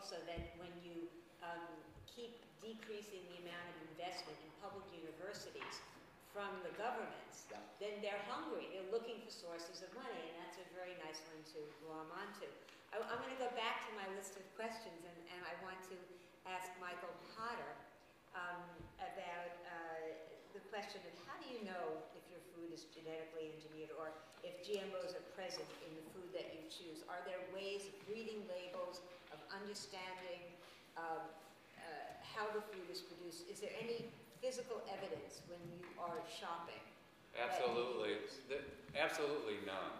also that when you keep decreasing the amount of investment in public universities from the governments, then they're hungry. They're looking for sources of money, and that's a very nice one to glom onto. I'm going to go back to my list of questions, and I want to ask Michael Potter about the question of how do you know if your food is genetically engineered or if GMOs are present in the food that you choose? Are there ways of reading labels, of understanding how the food is produced? Is there any physical evidence when you are shopping? Absolutely. Absolutely none.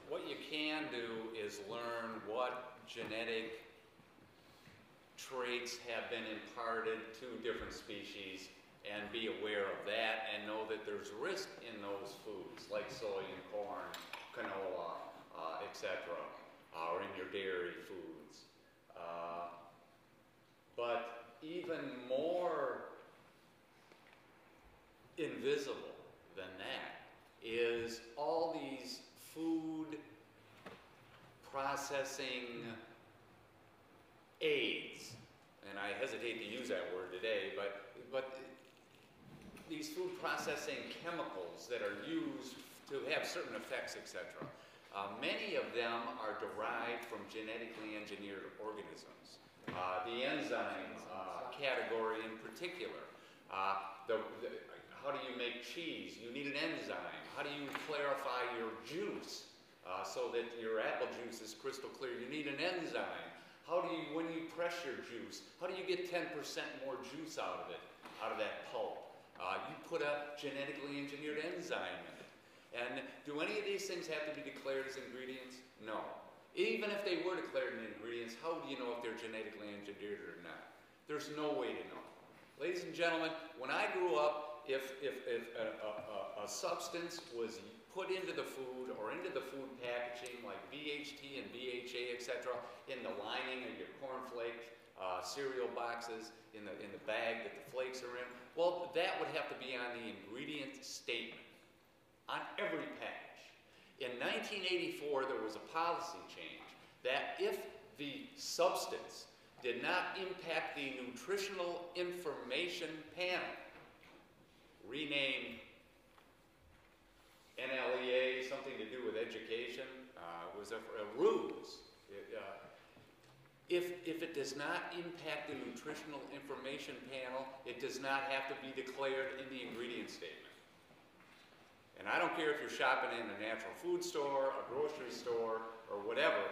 What you can do is learn what genetic traits have been imparted to different species and be aware of that and know that there's risk in those foods like soy and corn, canola, etc., or in your dairy foods. But even more invisible than that is all these food processing aids, and I hesitate to use that word today, but these food processing chemicals that are used to have certain effects, etc. Many of them are derived from genetically engineered organisms. The enzyme category in particular. How do you make cheese? You need an enzyme. How do you clarify your juice so that your apple juice is crystal clear? You need an enzyme. How do you, when you press your juice, how do you get 10% more juice out of it, out of that pulp? You put a genetically engineered enzyme in it. And do any of these things have to be declared as ingredients? No. Even if they were declared as ingredients, how do you know if they're genetically engineered or not? There's no way to know. Ladies and gentlemen, when I grew up, if a substance was put into the food or into the food packaging like BHT and BHA, etc., in the lining of your cornflake cereal boxes, in the bag that the flakes are in, well, that would have to be on the ingredient statement on every package. In 1984, there was a policy change that if the substance did not impact the nutritional information panel, renamed NLEA, something to do with education, was a ruse. If it does not impact the nutritional information panel, it does not have to be declared in the ingredient statement. And I don't care if you're shopping in a natural food store, a grocery store, or whatever,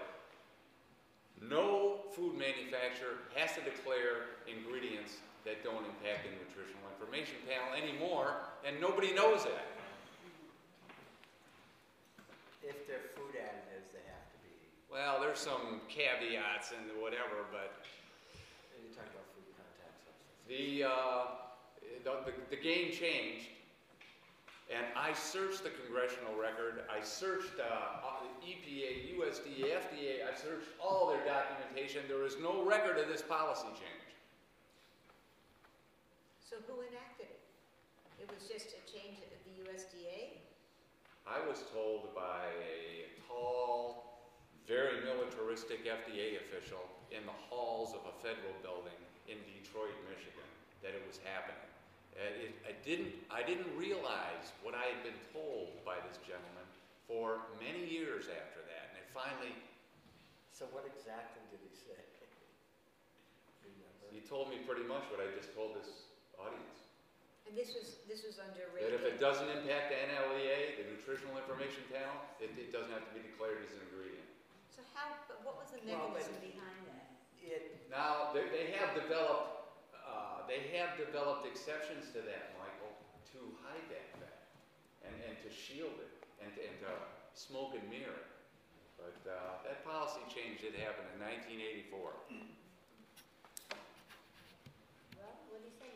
no food manufacturer has to declare ingredients that don't impact the nutritional information panel anymore, and nobody knows that. If they're food additives, they have to be. Well, there's some caveats and whatever, but And you talk about food contact substances. The game changed, and I searched the congressional record. I searched EPA, USDA, FDA. I searched all their documentation. There is no record of this policy change. So who enacted it? It was just a change at the USDA? I was told by a tall, very militaristic FDA official in the halls of a federal building in Detroit, Michigan, that it was happening. I didn't realize what I had been told by this gentleman for many years after that, and it finally. So what exactly did he say? He told me pretty much what I just told this audience. And this was under That if it doesn't impact the NLEA, the nutritional information panel, it doesn't have to be declared as an ingredient. So what was the mechanism behind that? Now they have developed exceptions to that, Michael, to hide that fact and to shield it and to smoke and mirror it. But that policy change did happen in 1984.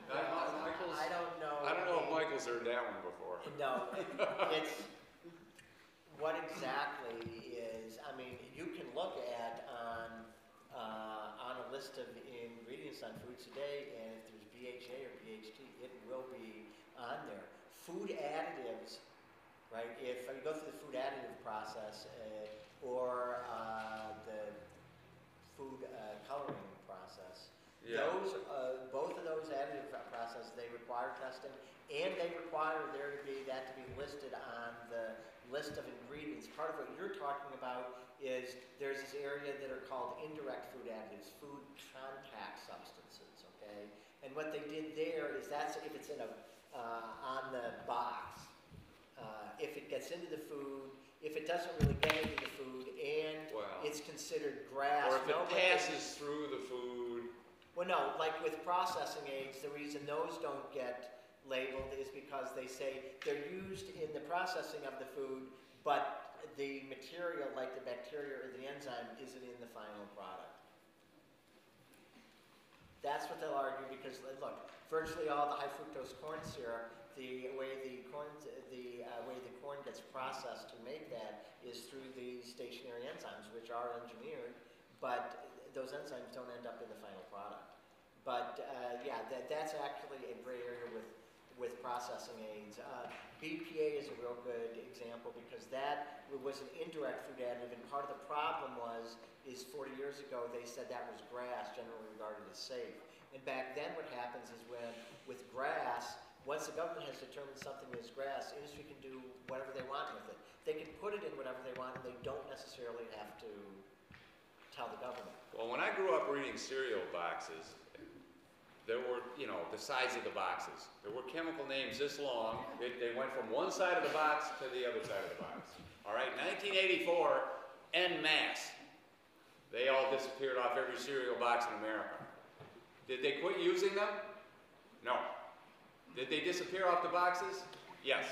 I don't know. I don't know if Michael's heard that one before. No, it's what exactly is. I mean, you can look at on a list of ingredients on foods today, and if there's BHA or BHT, it will be on there. Food additives, right? If you go through the food additive process or the food Those, both of those additive processes, they require testing, and they require that to be listed on the list of ingredients. Part of what you're talking about is there's this area that are called indirect food additives, food contact substances, okay? And what they did there is that's if it's in on the box, if it gets into the food, if it doesn't really get into the food, and it's considered grass. Or if it passes through the food. Well, no, like with processing aids, the reason those don't get labeled is because they say they're used in the processing of the food, but the material, like the bacteria or the enzyme, isn't in the final product. That's what they'll argue because, look, virtually all the high fructose corn syrup, the way the corn gets processed to make that is through the stationary enzymes, which are engineered, but those enzymes don't end up in the final product. But yeah, that's actually a gray area with processing aids. BPA is a real good example because that was an indirect food additive, and part of the problem is 40 years ago they said that was grass, generally regarded as safe. And back then what happens is with grass, once the government has determined something is grass, industry can do whatever they want with it. They can put it in whatever they want, and they don't necessarily have to tell the government. Well, when I grew up reading cereal boxes, there were, the size of the boxes. There were chemical names this long. They went from one side of the box to the other side of the box. All right, 1984, en masse. They all disappeared off every cereal box in America. Did they quit using them? No. Did they disappear off the boxes? Yes.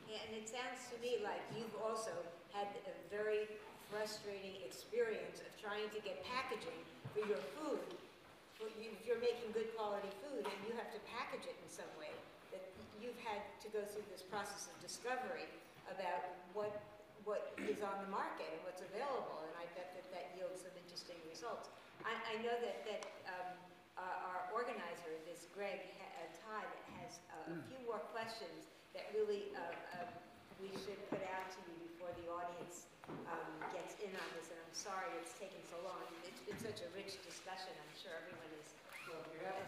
Yeah, and it sounds to me like you've also had a very frustrating experience of trying to get packaging for your food. If you're making good quality food and you have to package it in some way, that you've had to go through this process of discovery about what is on the market and what's available, and I bet that yields some interesting results. I know that our organizer, this Greg Todd, has a few more questions that really we should put out to you before the audience gets in on this, and I'm sorry it's taken so long. It's been such a rich discussion. I'm sure everyone is. Well, if you have